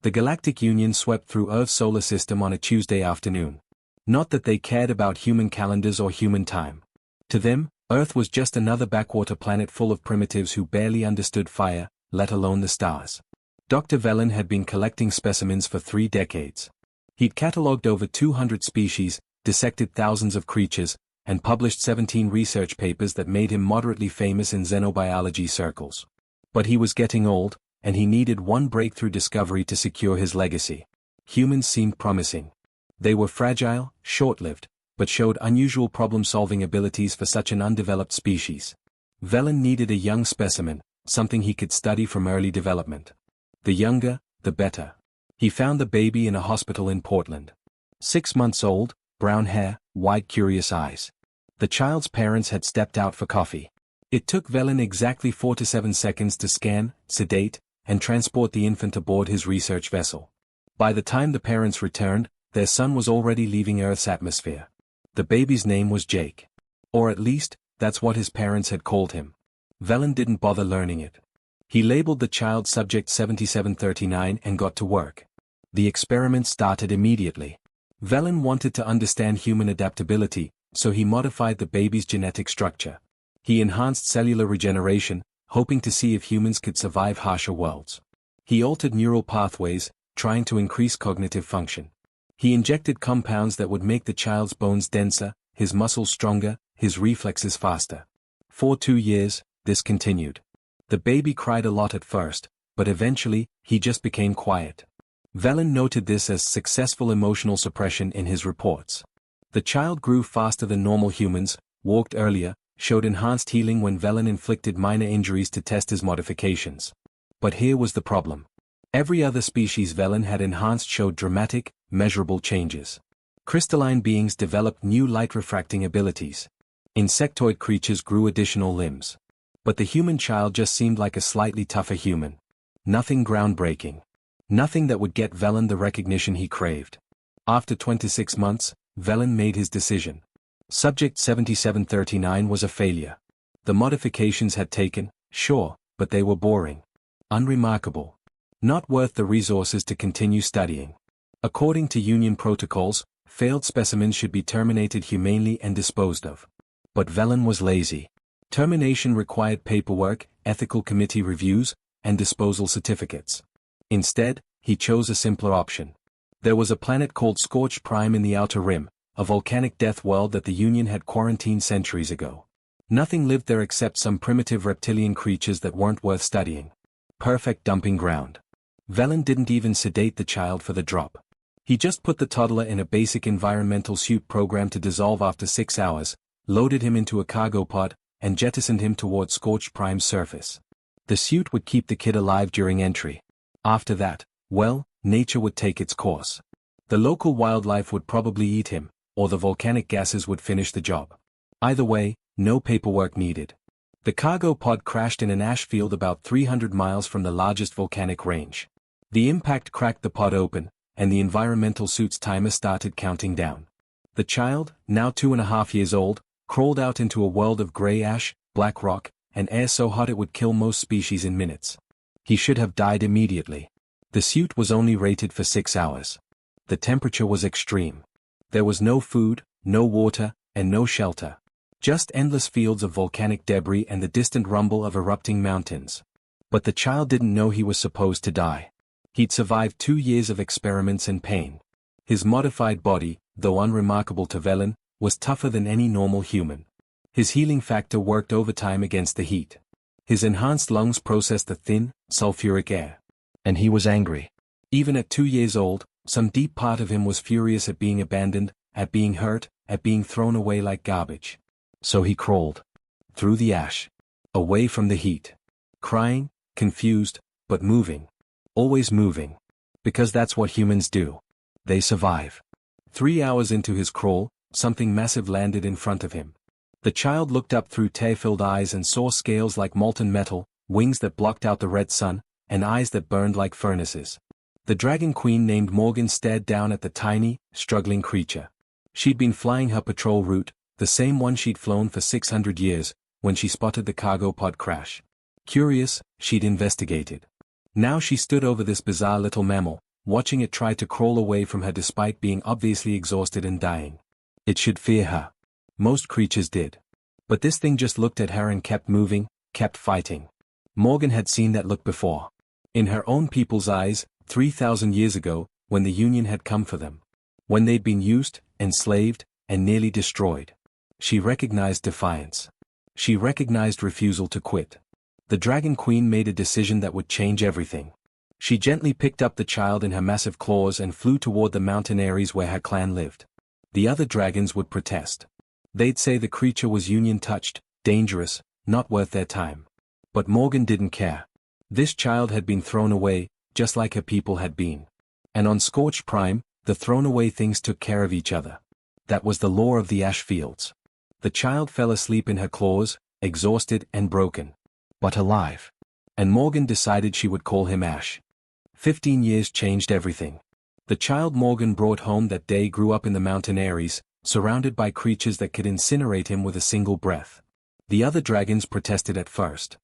The Galactic Union swept through Earth's solar system on a Tuesday afternoon. Not that they cared about human calendars or human time. To them, Earth was just another backwater planet full of primitives who barely understood fire, let alone the stars. Dr. Velen had been collecting specimens for 3 decades. He'd catalogued over 200 species, dissected thousands of creatures, and published 17 research papers that made him moderately famous in xenobiology circles. But he was getting old, and he needed one breakthrough discovery to secure his legacy. Humans seemed promising. They were fragile, short-lived, but showed unusual problem-solving abilities for such an undeveloped species. Velen needed a young specimen, something he could study from early development. The younger, the better. He found the baby in a hospital in Portland. 6 months old, brown hair, wide curious eyes. The child's parents had stepped out for coffee. It took Velen exactly 4 to 7 seconds to scan, sedate, and transport the infant aboard his research vessel. By the time the parents returned, their son was already leaving Earth's atmosphere. The baby's name was Jake. Or at least, that's what his parents had called him. Velen didn't bother learning it. He labeled the child Subject 7739 and got to work. The experiment started immediately. Velen wanted to understand human adaptability, so he modified the baby's genetic structure. He enhanced cellular regeneration, hoping to see if humans could survive harsher worlds. He altered neural pathways, trying to increase cognitive function. He injected compounds that would make the child's bones denser, his muscles stronger, his reflexes faster. For 2 years, this continued. The baby cried a lot at first, but eventually, he just became quiet. Velen noted this as successful emotional suppression in his reports. The child grew faster than normal humans, walked earlier, showed enhanced healing when Velen inflicted minor injuries to test his modifications. But here was the problem. Every other species Velen had enhanced showed dramatic, measurable changes. Crystalline beings developed new light-refracting abilities. Insectoid creatures grew additional limbs. But the human child just seemed like a slightly tougher human. Nothing groundbreaking. Nothing that would get Velen the recognition he craved. After 26 months, Velen made his decision. Subject 7739 was a failure. The modifications had taken, sure, but they were boring. Unremarkable. Not worth the resources to continue studying. According to Union protocols, failed specimens should be terminated humanely and disposed of. But Velen was lazy. Termination required paperwork, ethical committee reviews, and disposal certificates. Instead, he chose a simpler option. There was a planet called Scorched Prime in the Outer Rim, a volcanic death world that the Union had quarantined centuries ago. Nothing lived there except some primitive reptilian creatures that weren't worth studying. Perfect dumping ground. Velen didn't even sedate the child for the drop. He just put the toddler in a basic environmental suit program to dissolve after 6 hours, loaded him into a cargo pod, and jettisoned him toward Scorched Prime's surface. The suit would keep the kid alive during entry. After that, well, nature would take its course. The local wildlife would probably eat him, or the volcanic gases would finish the job. Either way, no paperwork needed. The cargo pod crashed in an ash field about 300 miles from the largest volcanic range. The impact cracked the pod open, and the environmental suit's timer started counting down. The child, now 2.5 years old, crawled out into a world of gray ash, black rock, and air so hot it would kill most species in minutes. He should have died immediately. The suit was only rated for 6 hours. The temperature was extreme. There was no food, no water, and no shelter. Just endless fields of volcanic debris and the distant rumble of erupting mountains. But the child didn't know he was supposed to die. He'd survived 2 years of experiments and pain. His modified body, though unremarkable to Velen, was tougher than any normal human. His healing factor worked overtime against the heat. His enhanced lungs processed the thin, sulfuric air. And he was angry. Even at 2 years old, some deep part of him was furious at being abandoned, at being hurt, at being thrown away like garbage. So he crawled. Through the ash. Away from the heat. Crying, confused, but moving. Always moving. Because that's what humans do. They survive. 3 hours into his crawl, something massive landed in front of him. The child looked up through tear-filled eyes and saw scales like molten metal, wings that blocked out the red sun, and eyes that burned like furnaces. The dragon queen named Morgan stared down at the tiny, struggling creature. She'd been flying her patrol route, the same one she'd flown for 600 years, when she spotted the cargo pod crash. Curious, she'd investigated. Now she stood over this bizarre little mammal, watching it try to crawl away from her despite being obviously exhausted and dying. It should fear her. Most creatures did. But this thing just looked at her and kept moving, kept fighting. Morgan had seen that look before. In her own people's eyes, 3,000 years ago, when the Union had come for them. When they'd been used, enslaved, and nearly destroyed. She recognized defiance. She recognized refusal to quit. The Dragon Queen made a decision that would change everything. She gently picked up the child in her massive claws and flew toward the mountain areas where her clan lived. The other dragons would protest. They'd say the creature was Union-touched, dangerous, not worth their time. But Morgan didn't care. This child had been thrown away, just like her people had been. And on Scorched Prime, the thrown-away things took care of each other. That was the law of the ash fields. The child fell asleep in her claws, exhausted and broken. But alive. And Morgan decided she would call him Ash. 15 years changed everything. The child Morgan brought home that day grew up in the mountain areas, surrounded by creatures that could incinerate him with a single breath. The other dragons protested at first.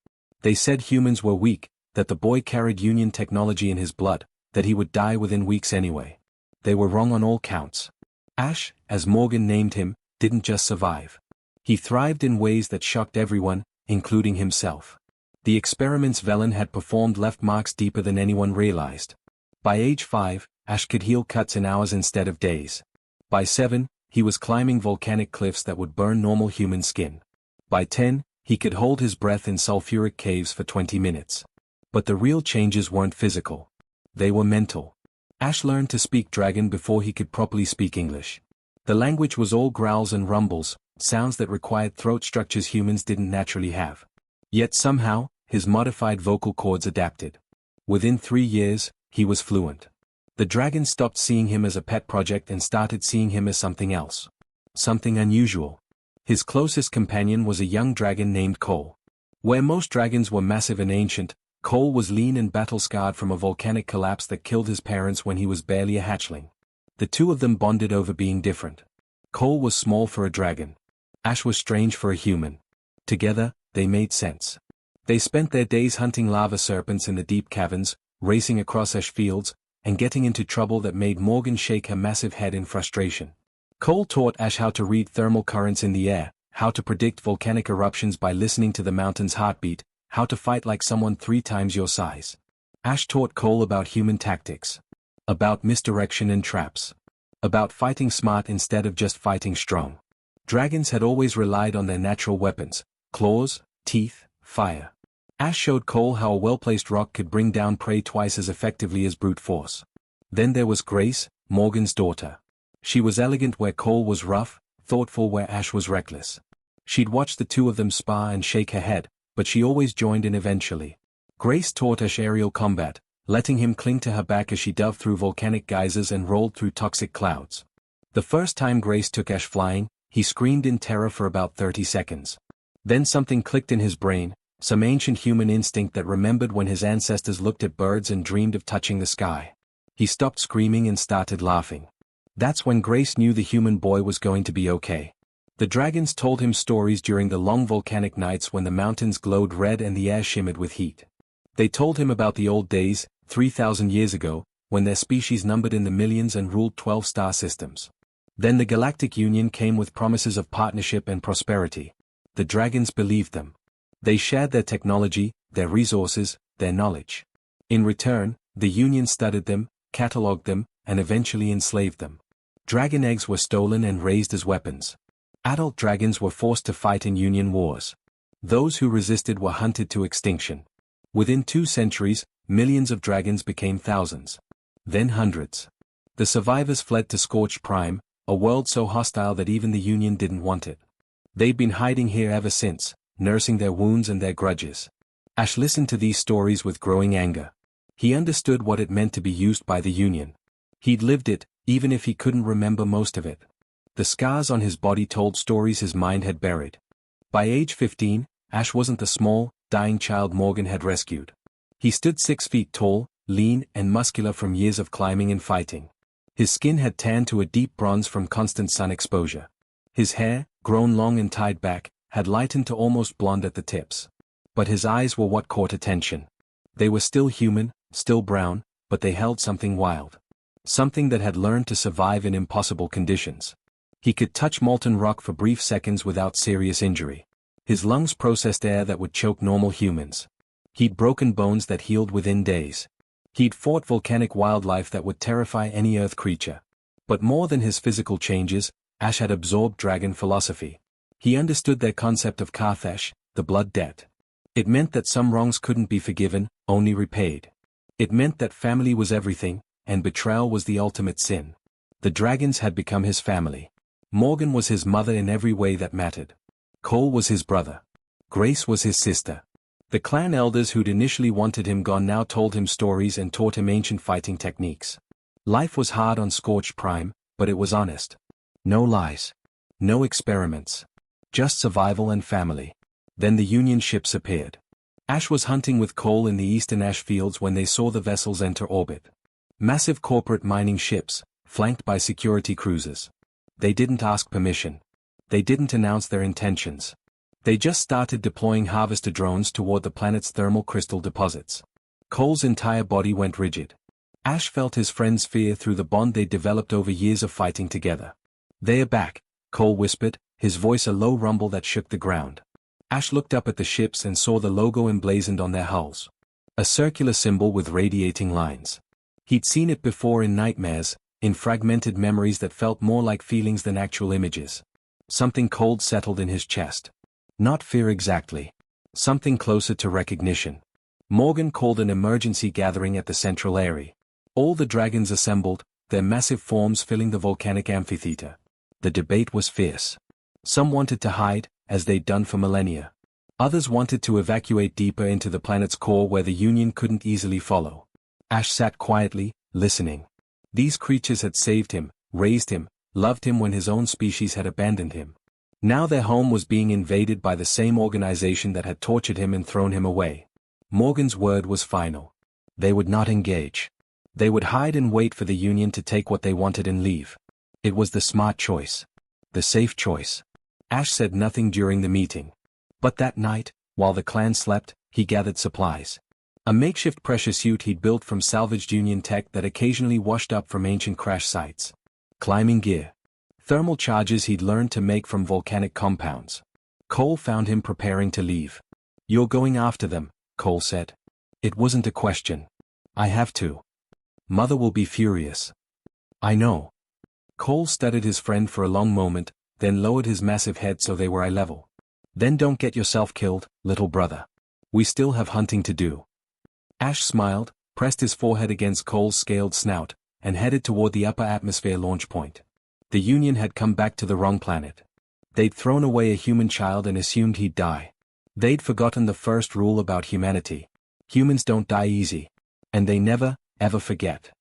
They said humans were weak, that the boy carried Union technology in his blood, that he would die within weeks anyway. They were wrong on all counts. Ash, as Morgan named him, didn't just survive. He thrived in ways that shocked everyone, including himself. The experiments Velen had performed left marks deeper than anyone realized. By age 5, Ash could heal cuts in hours instead of days. By 7, he was climbing volcanic cliffs that would burn normal human skin. By 10, he could hold his breath in sulfuric caves for 20 minutes. But the real changes weren't physical. They were mental. Ash learned to speak dragon before he could properly speak English. The language was all growls and rumbles, sounds that required throat structures humans didn't naturally have. Yet somehow, his modified vocal cords adapted. Within 3 years, he was fluent. The dragons stopped seeing him as a pet project and started seeing him as something else. Something unusual. His closest companion was a young dragon named Cole. Where most dragons were massive and ancient, Cole was lean and battle-scarred from a volcanic collapse that killed his parents when he was barely a hatchling. The two of them bonded over being different. Cole was small for a dragon. Ash was strange for a human. Together, they made sense. They spent their days hunting lava serpents in the deep caverns, racing across ash fields, and getting into trouble that made Morgan shake her massive head in frustration. Cole taught Ash how to read thermal currents in the air, how to predict volcanic eruptions by listening to the mountain's heartbeat, how to fight like someone 3 times your size. Ash taught Cole about human tactics. About misdirection and traps. About fighting smart instead of just fighting strong. Dragons had always relied on their natural weapons: claws, teeth, fire. Ash showed Cole how a well-placed rock could bring down prey twice as effectively as brute force. Then there was Grace, Morgan's daughter. She was elegant where Cole was rough, thoughtful where Ash was reckless. She'd watch the two of them spar and shake her head, but she always joined in eventually. Grace taught Ash aerial combat, letting him cling to her back as she dove through volcanic geysers and rolled through toxic clouds. The first time Grace took Ash flying, he screamed in terror for about 30 seconds. Then something clicked in his brain, some ancient human instinct that remembered when his ancestors looked at birds and dreamed of touching the sky. He stopped screaming and started laughing. That's when Grace knew the human boy was going to be okay. The dragons told him stories during the long volcanic nights when the mountains glowed red and the air shimmered with heat. They told him about the old days, 3,000 years ago, when their species numbered in the millions and ruled 12 star systems. Then the Galactic Union came with promises of partnership and prosperity. The dragons believed them. They shared their technology, their resources, their knowledge. In return, the Union studied them, catalogued them, and eventually enslaved them. Dragon eggs were stolen and raised as weapons. Adult dragons were forced to fight in Union wars. Those who resisted were hunted to extinction. Within 2 centuries, millions of dragons became thousands. Then hundreds. The survivors fled to Scorched Prime, a world so hostile that even the Union didn't want it. They'd been hiding here ever since, nursing their wounds and their grudges. Ash listened to these stories with growing anger. He understood what it meant to be used by the Union. He'd lived it, even if he couldn't remember most of it. The scars on his body told stories his mind had buried. By age 15, Ash wasn't the small, dying child Morgan had rescued. He stood 6 feet tall, lean and muscular from years of climbing and fighting. His skin had tanned to a deep bronze from constant sun exposure. His hair, grown long and tied back, had lightened to almost blonde at the tips. But his eyes were what caught attention. They were still human, still brown, but they held something wild. Something that had learned to survive in impossible conditions. He could touch molten rock for brief seconds without serious injury. His lungs processed air that would choke normal humans. He'd broken bones that healed within days. He'd fought volcanic wildlife that would terrify any Earth creature. But more than his physical changes, Ash had absorbed dragon philosophy. He understood their concept of Karthesh, the blood debt. It meant that some wrongs couldn't be forgiven, only repaid. It meant that family was everything, and betrayal was the ultimate sin. The dragons had become his family. Morgan was his mother in every way that mattered. Cole was his brother. Grace was his sister. The clan elders who'd initially wanted him gone now told him stories and taught him ancient fighting techniques. Life was hard on Scorched Prime, but it was honest. No lies. No experiments. Just survival and family. Then the Union ships appeared. Ash was hunting with Cole in the eastern ash fields when they saw the vessels enter orbit. Massive corporate mining ships, flanked by security cruisers. They didn't ask permission. They didn't announce their intentions. They just started deploying harvester drones toward the planet's thermal crystal deposits. Cole's entire body went rigid. Ash felt his friend's fear through the bond they'd developed over years of fighting together. "They are back," Cole whispered, his voice a low rumble that shook the ground. Ash looked up at the ships and saw the logo emblazoned on their hulls. A circular symbol with radiating lines. He'd seen it before in nightmares, in fragmented memories that felt more like feelings than actual images. Something cold settled in his chest. Not fear exactly. Something closer to recognition. Morgan called an emergency gathering at the central area. All the dragons assembled, their massive forms filling the volcanic amphitheater. The debate was fierce. Some wanted to hide, as they'd done for millennia. Others wanted to evacuate deeper into the planet's core where the Union couldn't easily follow. Ash sat quietly, listening. These creatures had saved him, raised him, loved him when his own species had abandoned him. Now their home was being invaded by the same organization that had tortured him and thrown him away. Morgan's word was final. They would not engage. They would hide and wait for the Union to take what they wanted and leave. It was the smart choice. The safe choice. Ash said nothing during the meeting. But that night, while the clan slept, he gathered supplies. A makeshift pressure suit he'd built from salvaged Union tech that occasionally washed up from ancient crash sites. Climbing gear. Thermal charges he'd learned to make from volcanic compounds. Cole found him preparing to leave. "You're going after them," Cole said. "It wasn't a question. I have to. Mother will be furious." "I know." Cole studied his friend for a long moment, then lowered his massive head so they were eye level. "Then don't get yourself killed, little brother. We still have hunting to do." Ash smiled, pressed his forehead against Cole's scaled snout, and headed toward the upper atmosphere launch point. The Union had come back to the wrong planet. They'd thrown away a human child and assumed he'd die. They'd forgotten the first rule about humanity. Humans don't die easy. And they never, ever forget.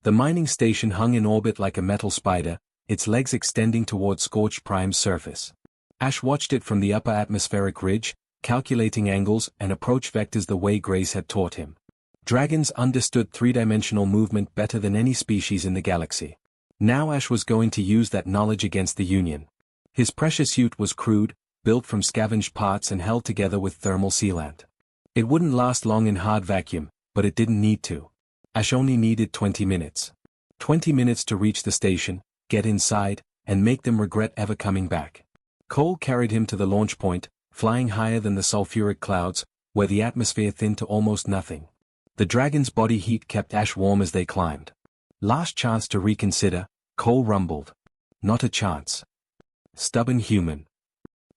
The mining station hung in orbit like a metal spider, its legs extending toward Scorched Prime's surface. Ash watched it from the upper atmospheric ridge, calculating angles and approach vectors the way Grace had taught him. Dragons understood three-dimensional movement better than any species in the galaxy. Now Ash was going to use that knowledge against the Union. His pressure suit was crude, built from scavenged parts and held together with thermal sealant. It wouldn't last long in hard vacuum, but it didn't need to. Ash only needed 20 minutes. 20 minutes to reach the station, get inside, and make them regret ever coming back. Cole carried him to the launch point, flying higher than the sulfuric clouds, where the atmosphere thinned to almost nothing. The dragon's body heat kept Ash warm as they climbed. "Last chance to reconsider," Cole rumbled. "Not a chance. Stubborn human.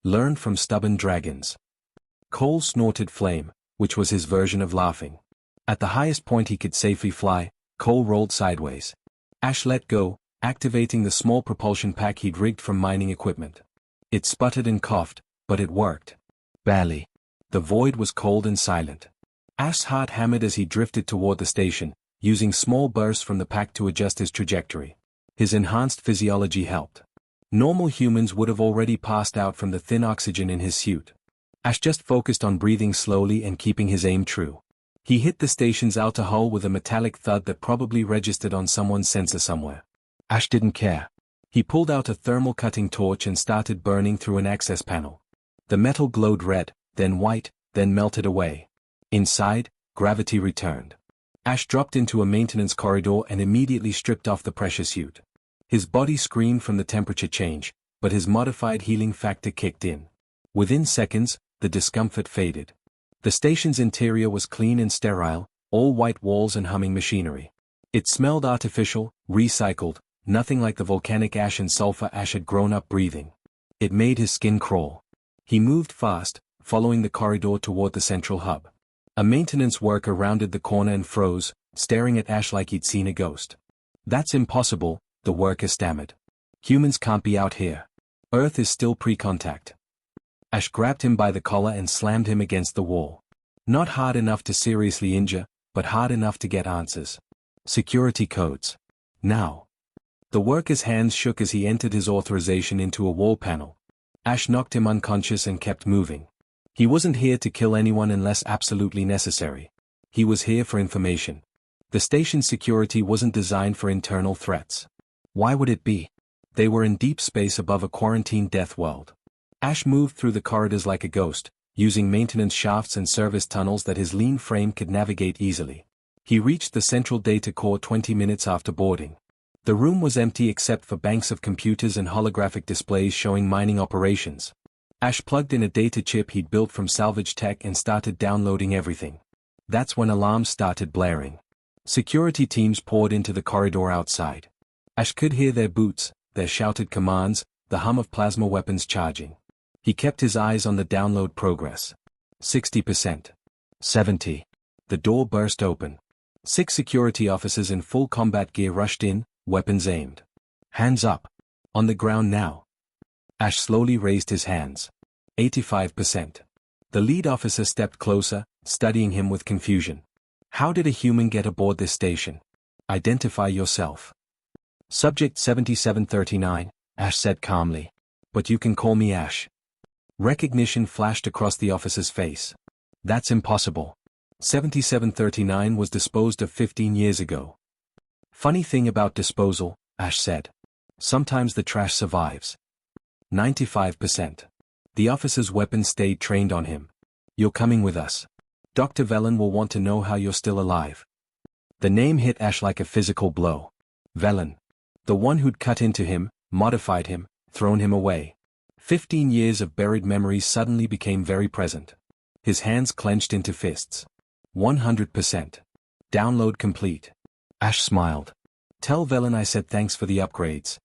Learn from stubborn dragons." Cole snorted flame, which was his version of laughing. At the highest point he could safely fly, Cole rolled sideways. Ash let go, activating the small propulsion pack he'd rigged from mining equipment. It sputtered and coughed, but it worked. Barely. The void was cold and silent. Ash's heart hammered as he drifted toward the station, using small bursts from the pack to adjust his trajectory. His enhanced physiology helped. Normal humans would have already passed out from the thin oxygen in his suit. Ash just focused on breathing slowly and keeping his aim true. He hit the station's outer hull with a metallic thud that probably registered on someone's sensor somewhere. Ash didn't care. He pulled out a thermal cutting torch and started burning through an access panel. The metal glowed red, then white, then melted away. Inside, gravity returned. Ash dropped into a maintenance corridor and immediately stripped off the pressure suit. His body screamed from the temperature change, but his modified healing factor kicked in. Within seconds, the discomfort faded. The station's interior was clean and sterile, all white walls and humming machinery. It smelled artificial, recycled, nothing like the volcanic ash and sulfur Ash had grown up breathing. It made his skin crawl. He moved fast, following the corridor toward the central hub. A maintenance worker rounded the corner and froze, staring at Ash like he'd seen a ghost. "That's impossible," the worker stammered. "Humans can't be out here. Earth is still pre-contact." Ash grabbed him by the collar and slammed him against the wall. Not hard enough to seriously injure, but hard enough to get answers. Security codes. Now. The worker's hands shook as he entered his authorization into a wall panel. Ash knocked him unconscious and kept moving. He wasn't here to kill anyone unless absolutely necessary. He was here for information. The station's security wasn't designed for internal threats. Why would it be? They were in deep space above a quarantined death world. Ash moved through the corridors like a ghost, using maintenance shafts and service tunnels that his lean frame could navigate easily. He reached the central data core 20 minutes after boarding. The room was empty except for banks of computers and holographic displays showing mining operations. Ash plugged in a data chip he'd built from salvage tech and started downloading everything. That's when alarms started blaring. Security teams poured into the corridor outside. Ash could hear their boots, their shouted commands, the hum of plasma weapons charging. He kept his eyes on the download progress. 60%. 70. The door burst open. 6 security officers in full combat gear rushed in, weapons aimed. "Hands up. On the ground now." Ash slowly raised his hands. 85%. The lead officer stepped closer, studying him with confusion. "How did a human get aboard this station? Identify yourself." "Subject 7739, Ash said calmly. "But you can call me Ash." Recognition flashed across the officer's face. "That's impossible. 7739 was disposed of 15 years ago." "Funny thing about disposal," Ash said. "Sometimes the trash survives." 95%. The officer's weapon stayed trained on him. "You're coming with us. Dr. Velen will want to know how you're still alive." The name hit Ash like a physical blow. Velen. The one who'd cut into him, modified him, thrown him away. 15 years of buried memories suddenly became very present. His hands clenched into fists. 100%. Download complete. Ash smiled. "Tell Velen I said thanks for the upgrades."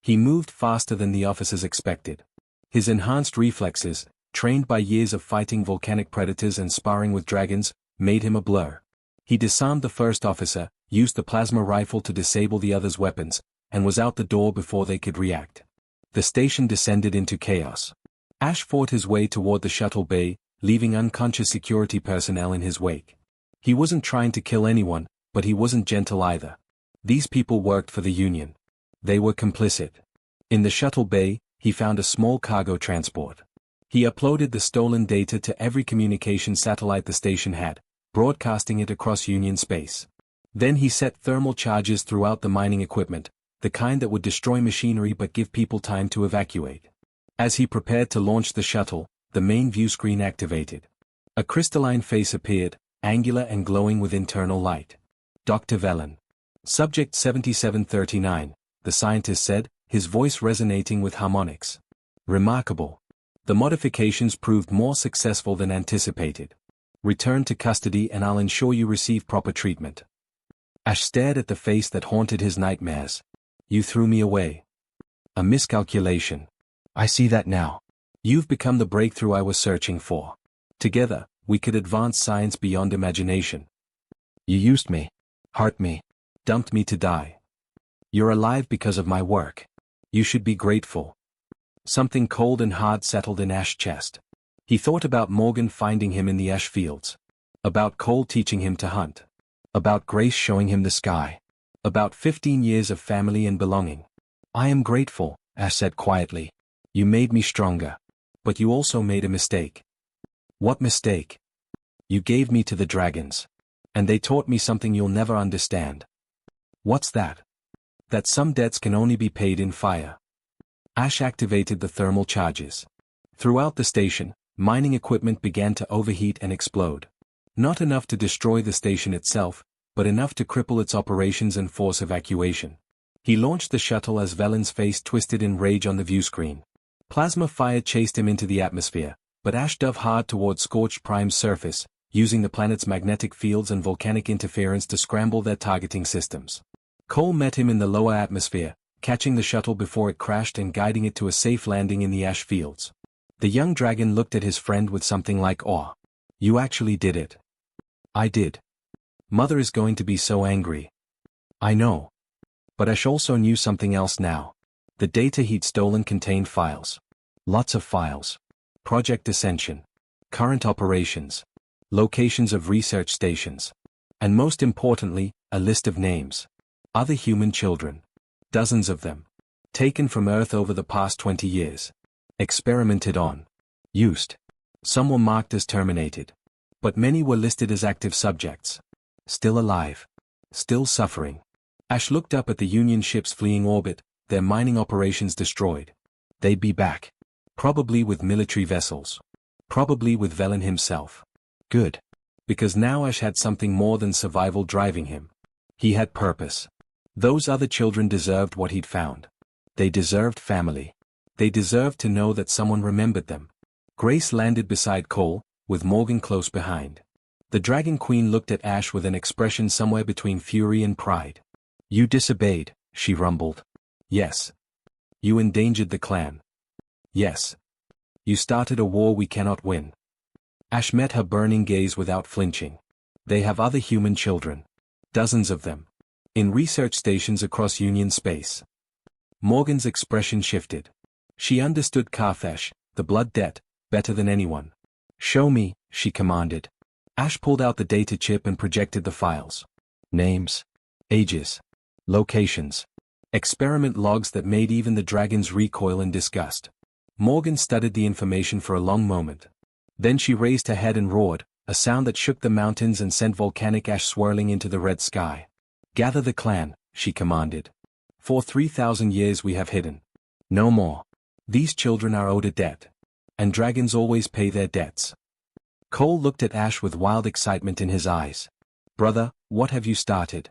He moved faster than the officers expected. His enhanced reflexes, trained by years of fighting volcanic predators and sparring with dragons, made him a blur. He disarmed the first officer, used the plasma rifle to disable the others' weapons, and was out the door before they could react. The station descended into chaos. Ash fought his way toward the shuttle bay, leaving unconscious security personnel in his wake. He wasn't trying to kill anyone, but he wasn't gentle either. These people worked for the Union. They were complicit. In the shuttle bay, he found a small cargo transport. He uploaded the stolen data to every communication satellite the station had, broadcasting it across Union space. Then he set thermal charges throughout the mining equipment, the kind that would destroy machinery but give people time to evacuate. As he prepared to launch the shuttle, the main view screen activated. A crystalline face appeared, angular and glowing with internal light. "Dr. Velen." "Subject 7739, the scientist said, his voice resonating with harmonics. "Remarkable. The modifications proved more successful than anticipated. Return to custody and I'll ensure you receive proper treatment." Ash stared at the face that haunted his nightmares. "You threw me away. A miscalculation. I see that now. You've become the breakthrough I was searching for. Together, we could advance science beyond imagination. You used me, hurt me, dumped me to die. You're alive because of my work. You should be grateful." Something cold and hard settled in Ash's chest. He thought about Morgan finding him in the ash fields. About Cole teaching him to hunt. About Grace showing him the sky. About 15 years of family and belonging. "I am grateful," Ash said quietly. "You made me stronger. But you also made a mistake." "What mistake?" "You gave me to the dragons. And they taught me something you'll never understand." "What's that?" "That some debts can only be paid in fire." Ash activated the thermal charges. Throughout the station, mining equipment began to overheat and explode. Not enough to destroy the station itself, but enough to cripple its operations and force evacuation. He launched the shuttle as Velen's face twisted in rage on the viewscreen. Plasma fire chased him into the atmosphere, but Ash dove hard toward Scorched Prime's surface, using the planet's magnetic fields and volcanic interference to scramble their targeting systems. Cole met him in the lower atmosphere, catching the shuttle before it crashed and guiding it to a safe landing in the ash fields. The young dragon looked at his friend with something like awe. "You actually did it." "I did. Mother is going to be so angry." "I know." But Ash also knew something else now. The data he'd stolen contained files. Lots of files. Project Ascension. Current operations. Locations of research stations. And most importantly, a list of names. Other human children. Dozens of them. Taken from Earth over the past 20 years. Experimented on. Used. Some were marked as terminated. But many were listed as active subjects. Still alive. Still suffering. Ash looked up at the Union ships fleeing orbit, their mining operations destroyed. They'd be back. Probably with military vessels. Probably with Velen himself. Good. Because now Ash had something more than survival driving him. He had purpose. Those other children deserved what he'd found. They deserved family. They deserved to know that someone remembered them. Grace landed beside Cole, with Morgan close behind. The Dragon Queen looked at Ash with an expression somewhere between fury and pride. "You disobeyed," she rumbled. "Yes. You endangered the clan." "Yes. You started a war we cannot win." Ash met her burning gaze without flinching. "They have other human children. Dozens of them. In research stations across Union space." Morgan's expression shifted. She understood Carthage, the blood debt, better than anyone. "Show me," she commanded. Ash pulled out the data chip and projected the files. Names. Ages. Locations. Experiment logs that made even the dragons recoil in disgust. Morgan studied the information for a long moment. Then she raised her head and roared, a sound that shook the mountains and sent volcanic ash swirling into the red sky. "Gather the clan," she commanded. "For 3,000 years we have hidden. No more. These children are owed a debt. And dragons always pay their debts." Cole looked at Ash with wild excitement in his eyes. "Brother, what have you started?"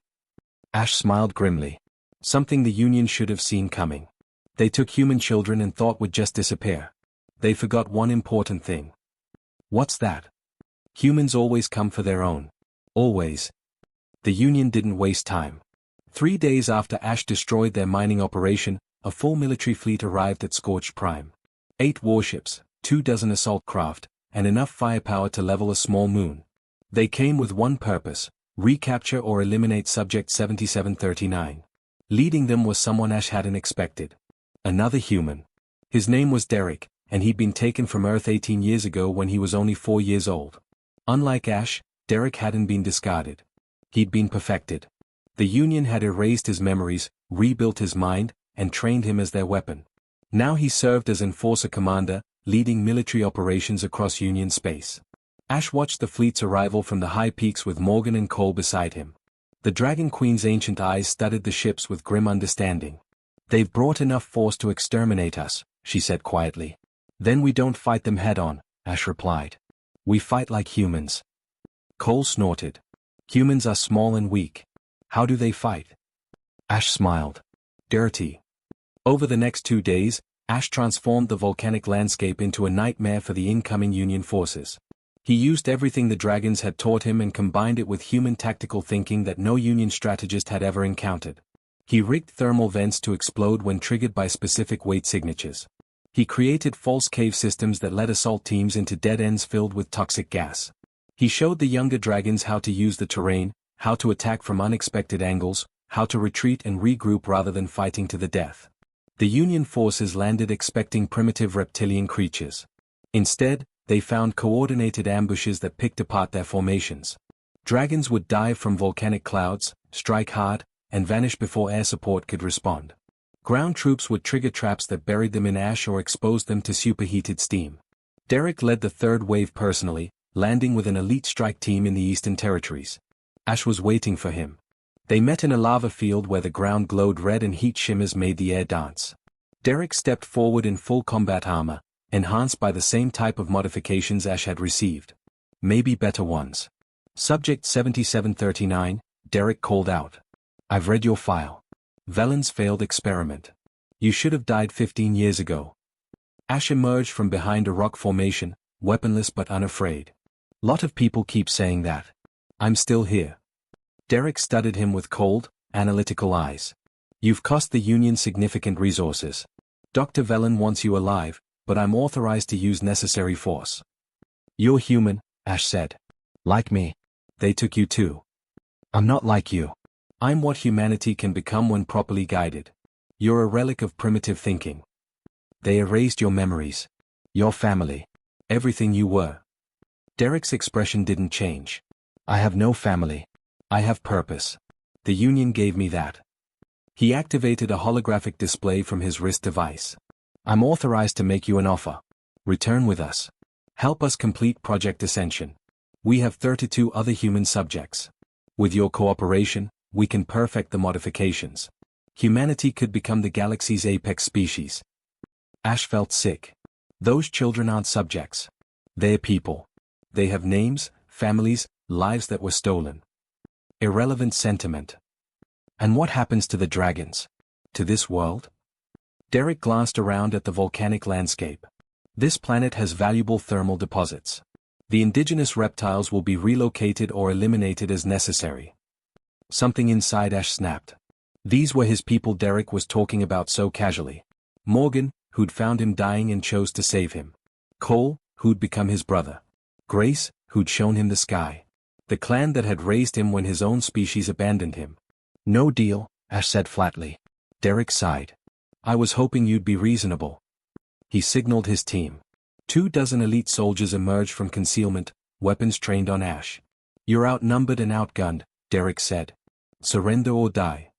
Ash smiled grimly. Something the Union should have seen coming. They took human children and thought would just disappear. They forgot one important thing. "What's that?" "Humans always come for their own. Always." The Union didn't waste time. 3 days after Ash destroyed their mining operation, a full military fleet arrived at Scorched Prime. 8 warships, 24 assault craft, and enough firepower to level a small moon. They came with one purpose: recapture or eliminate Subject 7739. Leading them was someone Ash hadn't expected. Another human. His name was Derek, and he'd been taken from Earth 18 years ago when he was only 4 years old. Unlike Ash, Derek hadn't been discarded. He'd been perfected. The Union had erased his memories, rebuilt his mind, and trained him as their weapon. Now he served as Enforcer Commander, leading military operations across Union space. Ash watched the fleet's arrival from the high peaks with Morgan and Cole beside him. The Dragon Queen's ancient eyes studied the ships with grim understanding. "They've brought enough force to exterminate us," she said quietly. "Then we don't fight them head-on," Ash replied. "We fight like humans." Cole snorted. "Humans are small and weak. How do they fight?" Ash smiled. "Dirty." Over the next 2 days, Ash transformed the volcanic landscape into a nightmare for the incoming Union forces. He used everything the dragons had taught him and combined it with human tactical thinking that no Union strategist had ever encountered. He rigged thermal vents to explode when triggered by specific weight signatures. He created false cave systems that led assault teams into dead ends filled with toxic gas. He showed the younger dragons how to use the terrain, how to attack from unexpected angles, how to retreat and regroup rather than fighting to the death. The Union forces landed expecting primitive reptilian creatures. Instead, they found coordinated ambushes that picked apart their formations. Dragons would dive from volcanic clouds, strike hard, and vanish before air support could respond. Ground troops would trigger traps that buried them in ash or exposed them to superheated steam. Derek led the third wave personally, landing with an elite strike team in the Eastern Territories. Ash was waiting for him. They met in a lava field where the ground glowed red and heat shimmers made the air dance. Derek stepped forward in full combat armor, enhanced by the same type of modifications Ash had received. Maybe better ones. Subject 7739, Derek called out. I've read your file. Velen's failed experiment. You should have died 15 years ago. Ash emerged from behind a rock formation, weaponless but unafraid. Lot of people keep saying that. I'm still here. Derek studied him with cold, analytical eyes. You've cost the Union significant resources. Dr. Velen wants you alive, but I'm authorized to use necessary force. You're human, Ash said. Like me. They took you too. I'm not like you. I'm what humanity can become when properly guided. You're a relic of primitive thinking. They erased your memories. Your family. Everything you were. Derek's expression didn't change. I have no family. I have purpose. The Union gave me that. He activated a holographic display from his wrist device. I'm authorized to make you an offer. Return with us. Help us complete Project Ascension. We have 32 other human subjects. With your cooperation, we can perfect the modifications. Humanity could become the galaxy's apex species. Ash felt sick. Those children aren't subjects. They're people. They have names, families, lives that were stolen. Irrelevant sentiment. And what happens to the dragons? To this world? Derek glanced around at the volcanic landscape. This planet has valuable thermal deposits. The indigenous reptiles will be relocated or eliminated as necessary. Something inside Ash snapped. These were his people Derek was talking about so casually. Morgan, who'd found him dying and chose to save him. Cole, who'd become his brother. Grace, who'd shown him the sky. The clan that had raised him when his own species abandoned him. No deal, Ash said flatly. Derek sighed. I was hoping you'd be reasonable. He signaled his team. 24 elite soldiers emerged from concealment, weapons trained on Ash. You're outnumbered and outgunned, Derek said. Surrender or die.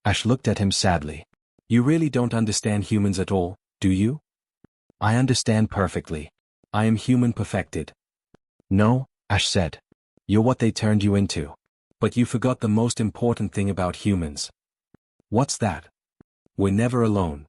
Ash looked at him sadly. You really don't understand humans at all, do you? I understand perfectly. I am human perfected. No, Ash said. You're what they turned you into. But you forgot the most important thing about humans. What's that? We're never alone.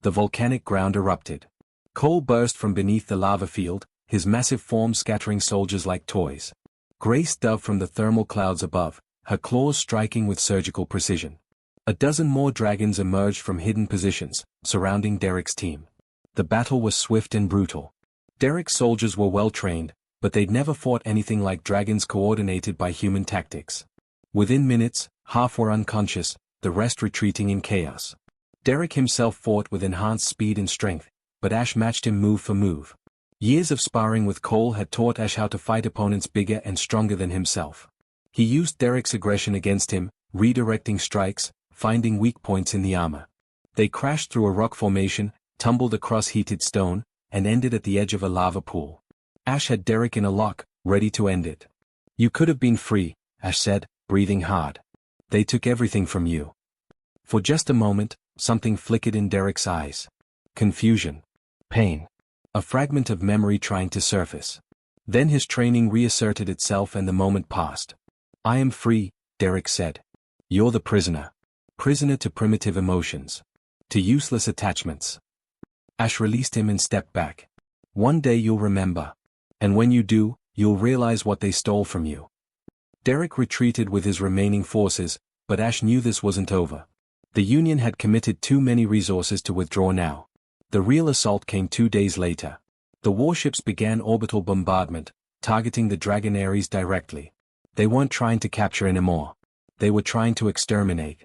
The volcanic ground erupted. Coal burst from beneath the lava field, his massive form scattering soldiers like toys. Grace dove from the thermal clouds above, her claws striking with surgical precision. A dozen more dragons emerged from hidden positions, surrounding Derek's team. The battle was swift and brutal. Derek's soldiers were well trained, but they'd never fought anything like dragons coordinated by human tactics. Within minutes, half were unconscious, the rest retreating in chaos. Derek himself fought with enhanced speed and strength, but Ash matched him move for move. Years of sparring with Cole had taught Ash how to fight opponents bigger and stronger than himself. He used Derek's aggression against him, redirecting strikes, finding weak points in the armor. They crashed through a rock formation, tumbled across heated stone, and ended at the edge of a lava pool. Ash had Derek in a lock, ready to end it. You could have been free, Ash said, breathing hard. They took everything from you. For just a moment, something flickered in Derek's eyes. Confusion. Pain. A fragment of memory trying to surface. Then his training reasserted itself and the moment passed. I am free, Derek said. You're the prisoner. Prisoner to primitive emotions. To useless attachments. Ash released him and stepped back. One day you'll remember. And when you do, you'll realize what they stole from you. Derek retreated with his remaining forces, but Ash knew this wasn't over. The Union had committed too many resources to withdraw now. The real assault came 2 days later. The warships began orbital bombardment, targeting the Dragon Ares directly. They weren't trying to capture anymore. They were trying to exterminate.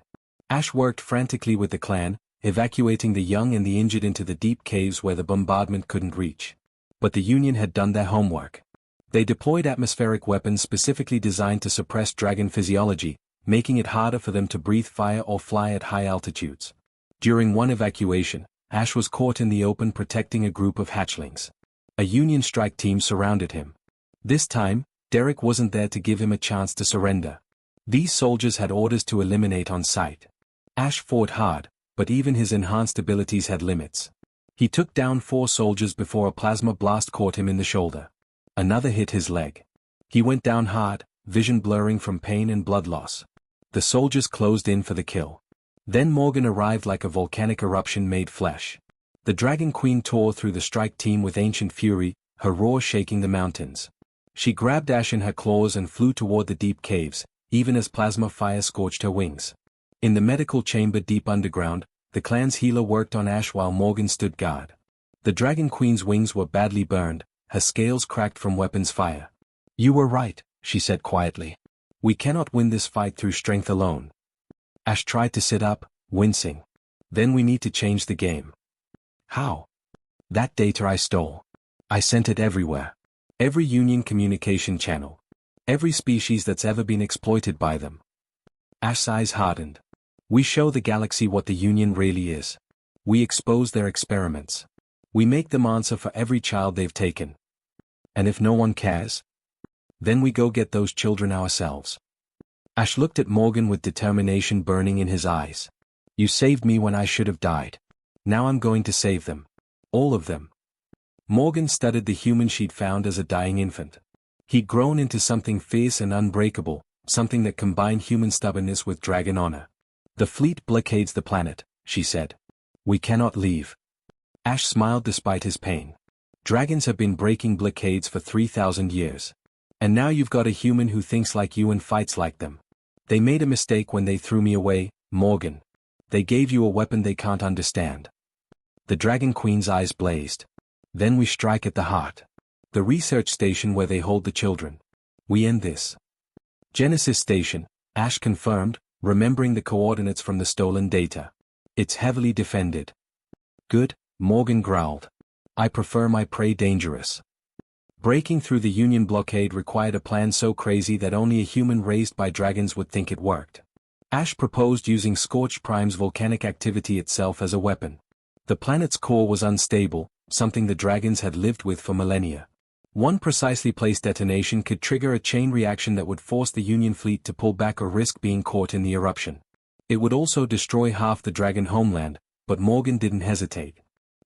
Ash worked frantically with the clan, evacuating the young and the injured into the deep caves where the bombardment couldn't reach. But the Union had done their homework. They deployed atmospheric weapons specifically designed to suppress dragon physiology, making it harder for them to breathe fire or fly at high altitudes. During one evacuation, Ash was caught in the open protecting a group of hatchlings. A Union strike team surrounded him. This time, Derek wasn't there to give him a chance to surrender. These soldiers had orders to eliminate on sight. Ash fought hard, but even his enhanced abilities had limits. He took down 4 soldiers before a plasma blast caught him in the shoulder. Another hit his leg. He went down hard, vision blurring from pain and blood loss. The soldiers closed in for the kill. Then Morgan arrived like a volcanic eruption made flesh. The Dragon Queen tore through the strike team with ancient fury, her roar shaking the mountains. She grabbed Ash in her claws and flew toward the deep caves, even as plasma fire scorched her wings. In the medical chamber deep underground, the clan's healer worked on Ash while Morgan stood guard. The Dragon Queen's wings were badly burned, her scales cracked from weapons fire. "You were right," she said quietly. "We cannot win this fight through strength alone." Ash tried to sit up, wincing. "Then we need to change the game." "How?" "That data I stole. I sent it everywhere. Every Union communication channel. Every species that's ever been exploited by them." Ash's eyes hardened. "We show the galaxy what the Union really is. We expose their experiments. We make them answer for every child they've taken. And if no one cares? Then we go get those children ourselves." Ash looked at Morgan with determination burning in his eyes. "You saved me when I should have died. Now I'm going to save them. All of them." Morgan studied the human she'd found as a dying infant. He'd grown into something fierce and unbreakable, something that combined human stubbornness with dragon honor. "The fleet blockades the planet," she said. "We cannot leave." Ash smiled despite his pain. "Dragons have been breaking blockades for 3,000 years. And now you've got a human who thinks like you and fights like them. They made a mistake when they threw me away, Morgan. They gave you a weapon they can't understand." The Dragon Queen's eyes blazed. "Then we strike at the heart. The research station where they hold the children. We end this." "Genesis Station," Ash confirmed, remembering the coordinates from the stolen data. "It's heavily defended." "Good," Morgan growled. "I prefer my prey dangerous." Breaking through the Union blockade required a plan so crazy that only a human raised by dragons would think it worked. Ash proposed using Scorched Prime's volcanic activity itself as a weapon. The planet's core was unstable, something the dragons had lived with for millennia. One precisely placed detonation could trigger a chain reaction that would force the Union fleet to pull back or risk being caught in the eruption. It would also destroy half the dragon homeland, but Morgan didn't hesitate.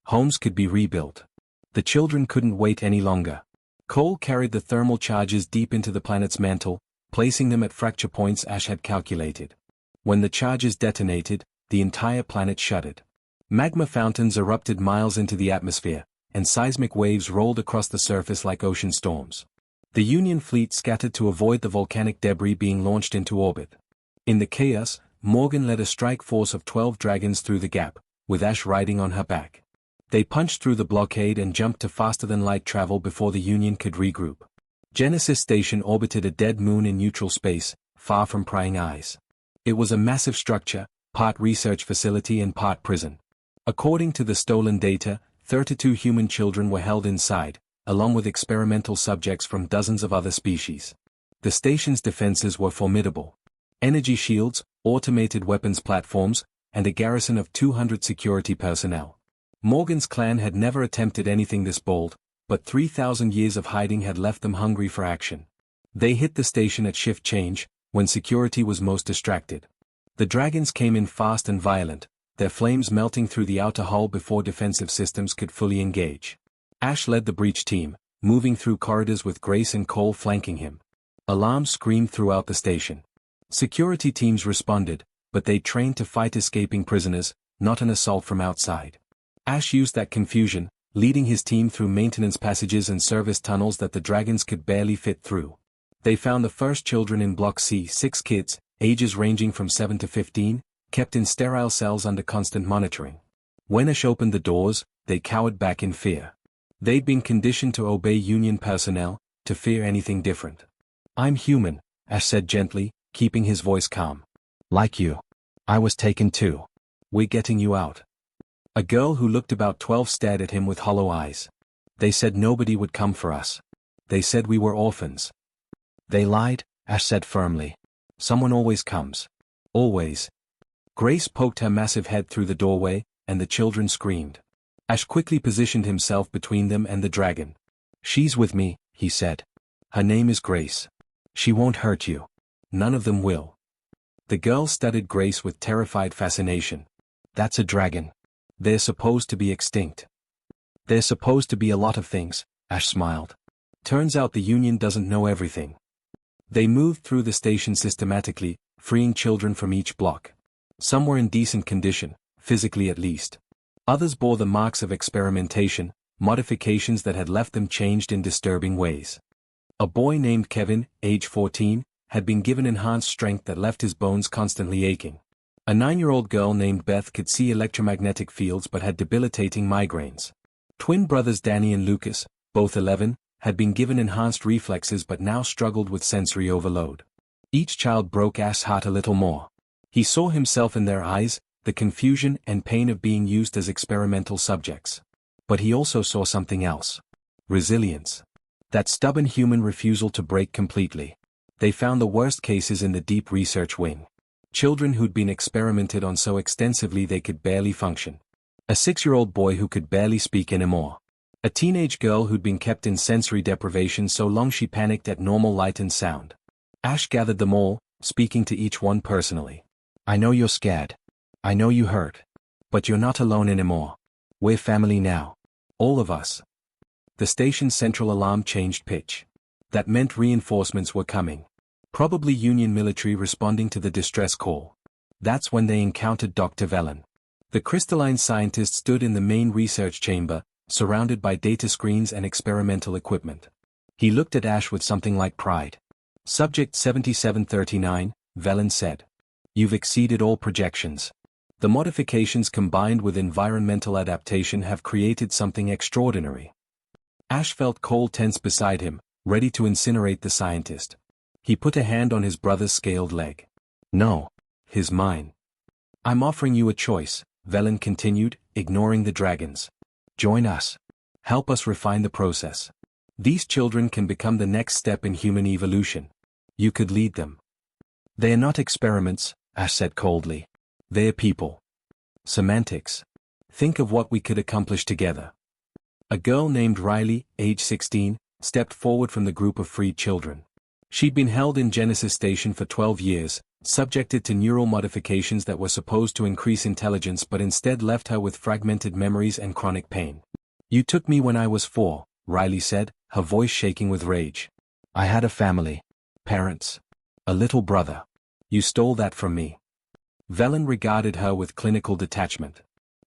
Homes could be rebuilt. The children couldn't wait any longer. Cole carried the thermal charges deep into the planet's mantle, placing them at fracture points Ash had calculated. When the charges detonated, the entire planet shuddered. Magma fountains erupted miles into the atmosphere, and seismic waves rolled across the surface like ocean storms. The Union fleet scattered to avoid the volcanic debris being launched into orbit. In the chaos, Morgan led a strike force of 12 dragons through the gap, with Ash riding on her back. They punched through the blockade and jumped to faster-than-light travel before the Union could regroup. Genesis Station orbited a dead moon in neutral space, far from prying eyes. It was a massive structure, part research facility and part prison. According to the stolen data, 32 human children were held inside, along with experimental subjects from dozens of other species. The station's defenses were formidable. Energy shields, automated weapons platforms, and a garrison of 200 security personnel. Morgan's clan had never attempted anything this bold, but 3,000 years of hiding had left them hungry for action. They hit the station at shift change, when security was most distracted. The dragons came in fast and violent, their flames melting through the outer hull before defensive systems could fully engage. Ash led the breach team, moving through corridors with Grace and Cole flanking him. Alarms screamed throughout the station. Security teams responded, but they trained to fight escaping prisoners, not an assault from outside. Ash used that confusion, leading his team through maintenance passages and service tunnels that the dragons could barely fit through. They found the first children in Block C, 6 kids, ages ranging from 7 to 15, kept in sterile cells under constant monitoring. When Ash opened the doors, they cowered back in fear. They'd been conditioned to obey Union personnel, to fear anything different. "I'm human," Ash said gently, keeping his voice calm. "Like you. I was taken too. We're getting you out." A girl who looked about 12 stared at him with hollow eyes. "They said nobody would come for us. They said we were orphans." "They lied," Ash said firmly. "Someone always comes. Always." Grace poked her massive head through the doorway, and the children screamed. Ash quickly positioned himself between them and the dragon. "She's with me," he said. "Her name is Grace. She won't hurt you. None of them will." The girl studied Grace with terrified fascination. "That's a dragon. They're supposed to be extinct." "They're supposed to be a lot of things," Ash smiled. "Turns out the Union doesn't know everything." They moved through the station systematically, freeing children from each block. Some were in decent condition, physically at least. Others bore the marks of experimentation, modifications that had left them changed in disturbing ways. A boy named Kevin, age 14, had been given enhanced strength that left his bones constantly aching. A 9-year-old girl named Beth could see electromagnetic fields but had debilitating migraines. Twin brothers Danny and Lucas, both 11, had been given enhanced reflexes but now struggled with sensory overload. Each child broke Ash's heart a little more. He saw himself in their eyes, the confusion and pain of being used as experimental subjects. But he also saw something else. Resilience. That stubborn human refusal to break completely. They found the worst cases in the deep research wing. Children who'd been experimented on so extensively they could barely function. A 6-year-old boy who could barely speak anymore. A teenage girl who'd been kept in sensory deprivation so long she panicked at normal light and sound. Ash gathered them all, speaking to each one personally. I know you're scared. I know you hurt. But you're not alone anymore. We're family now. All of us. The station's central alarm changed pitch. That meant reinforcements were coming. Probably Union military responding to the distress call. That's when they encountered Dr. Velen. The crystalline scientist stood in the main research chamber, surrounded by data screens and experimental equipment. He looked at Ash with something like pride. Subject 7739, Velen said. You've exceeded all projections. The modifications combined with environmental adaptation have created something extraordinary. Ash felt cold tense beside him, ready to incinerate the scientist. He put a hand on his brother's scaled leg. No. His mine. I'm offering you a choice, Velen continued, ignoring the dragons. Join us. Help us refine the process. These children can become the next step in human evolution. You could lead them. They are not experiments, Ash said coldly. They are people. Semantics. Think of what we could accomplish together. A girl named Riley, age 16, stepped forward from the group of freed children. She'd been held in Genesis Station for 12 years, subjected to neural modifications that were supposed to increase intelligence but instead left her with fragmented memories and chronic pain. You took me when I was 4, Riley said, her voice shaking with rage. I had a family. Parents. A little brother. You stole that from me. Velen regarded her with clinical detachment.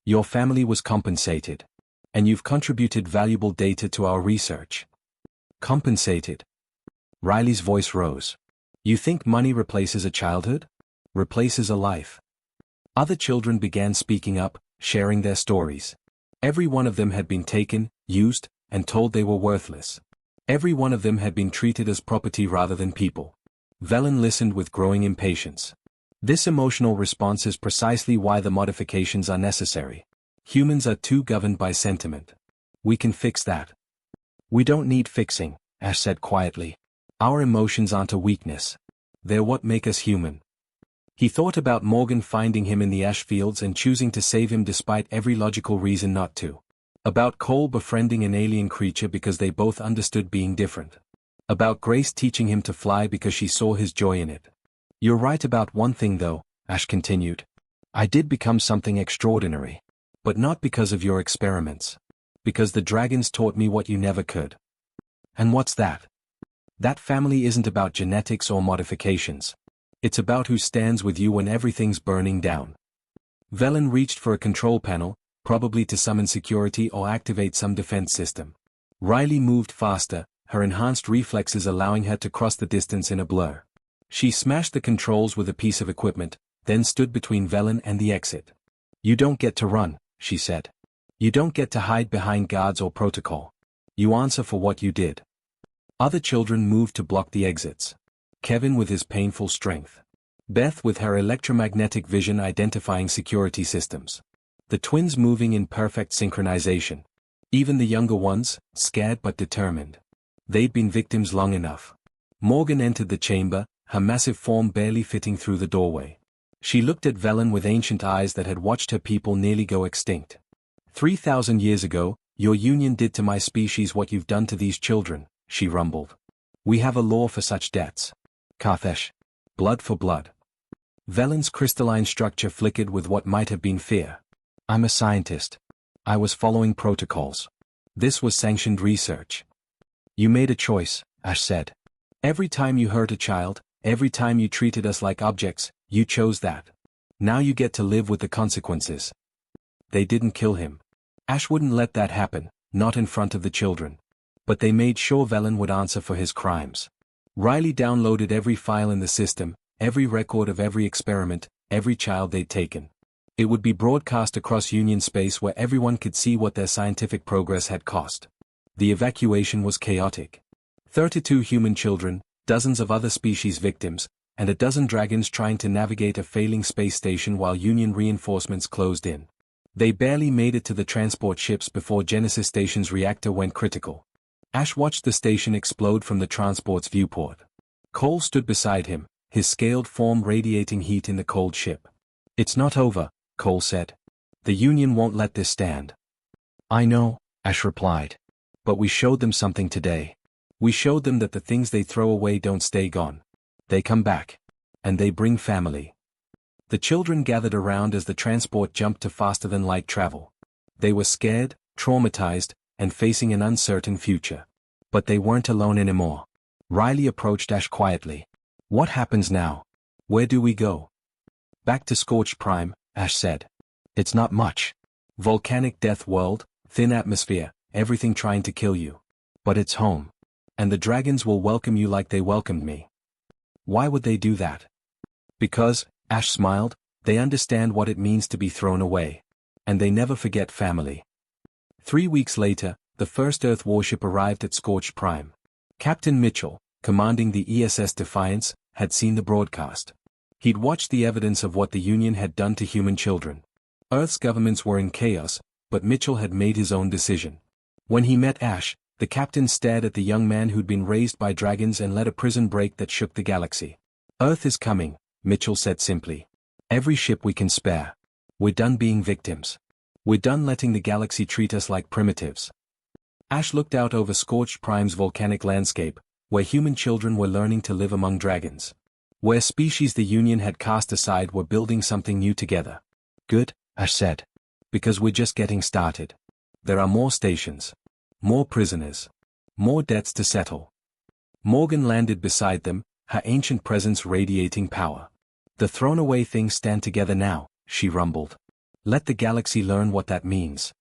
Your family was compensated. And you've contributed valuable data to our research. Compensated. Riley's voice rose. You think money replaces a childhood? Replaces a life. Other children began speaking up, sharing their stories. Every one of them had been taken, used, and told they were worthless. Every one of them had been treated as property rather than people. Velen listened with growing impatience. This emotional response is precisely why the modifications are necessary. Humans are too governed by sentiment. We can fix that. We don't need fixing, Ash said quietly. Our emotions aren't a weakness. They're what make us human. He thought about Morgan finding him in the ash fields and choosing to save him despite every logical reason not to. About Cole befriending an alien creature because they both understood being different. About Grace teaching him to fly because she saw his joy in it. You're right about one thing though, Ash continued. I did become something extraordinary. But not because of your experiments. Because the dragons taught me what you never could. And what's that? That family isn't about genetics or modifications. It's about who stands with you when everything's burning down. Velen reached for a control panel, probably to summon security or activate some defense system. Riley moved faster, her enhanced reflexes allowing her to cross the distance in a blur. She smashed the controls with a piece of equipment, then stood between Velen and the exit. You don't get to run, she said. You don't get to hide behind guards or protocol. You answer for what you did. Other children moved to block the exits. Kevin with his painful strength. Beth with her electromagnetic vision identifying security systems. The twins moving in perfect synchronization. Even the younger ones, scared but determined. They'd been victims long enough. Morgan entered the chamber, her massive form barely fitting through the doorway. She looked at Velen with ancient eyes that had watched her people nearly go extinct. 3,000 years ago, your union did to my species what you've done to these children, she rumbled. We have a law for such debts. Karthesh. Blood for blood. Velen's crystalline structure flickered with what might have been fear. I'm a scientist. I was following protocols. This was sanctioned research. You made a choice, Ash said. Every time you hurt a child, every time you treated us like objects, you chose that. Now you get to live with the consequences. They didn't kill him. Ash wouldn't let that happen, not in front of the children. But they made sure Velen would answer for his crimes. Riley downloaded every file in the system, every record of every experiment, every child they'd taken. It would be broadcast across Union space where everyone could see what their scientific progress had cost. The evacuation was chaotic. 32 human children, dozens of other species victims, and a dozen dragons trying to navigate a failing space station while Union reinforcements closed in. They barely made it to the transport ships before Genesis Station's reactor went critical. Ash watched the station explode from the transport's viewport. Cole stood beside him, his scaled form radiating heat in the cold ship. "It's not over," Cole said. "The Union won't let this stand." "I know," Ash replied. "But we showed them something today. We showed them that the things they throw away don't stay gone. They come back. And they bring family." The children gathered around as the transport jumped to faster-than-light travel. They were scared, traumatized, and facing an uncertain future. But they weren't alone anymore. Riley approached Ash quietly. "What happens now? Where do we go?" "Back to Scorched Prime," Ash said. "It's not much. Volcanic death world, thin atmosphere, everything trying to kill you. But it's home. And the dragons will welcome you like they welcomed me." "Why would they do that?" "Because," Ash smiled, "they understand what it means to be thrown away. And they never forget family." 3 weeks later, the first Earth warship arrived at Scorched Prime. Captain Mitchell, commanding the ESS Defiance, had seen the broadcast. He'd watched the evidence of what the Union had done to human children. Earth's governments were in chaos, but Mitchell had made his own decision. When he met Ash, the captain stared at the young man who'd been raised by dragons and led a prison break that shook the galaxy. "Earth is coming," Mitchell said simply. "Every ship we can spare. We're done being victims. We're done letting the galaxy treat us like primitives." Ash looked out over Scorched Prime's volcanic landscape, where human children were learning to live among dragons. Where species the Union had cast aside were building something new together. "Good," Ash said. "Because we're just getting started. There are more stations. More prisoners. More debts to settle." Morgan landed beside them, her ancient presence radiating power. "The thrown-away things stand together now," she rumbled. "Let the galaxy learn what that means."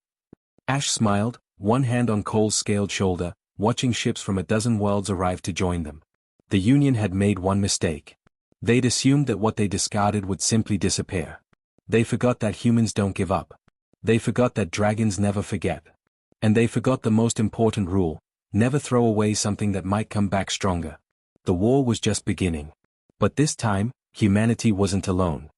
Ash smiled, one hand on Cole's scaled shoulder, watching ships from a dozen worlds arrive to join them. The Union had made one mistake. They'd assumed that what they discarded would simply disappear. They forgot that humans don't give up. They forgot that dragons never forget. And they forgot the most important rule: never throw away something that might come back stronger. The war was just beginning. But this time, humanity wasn't alone.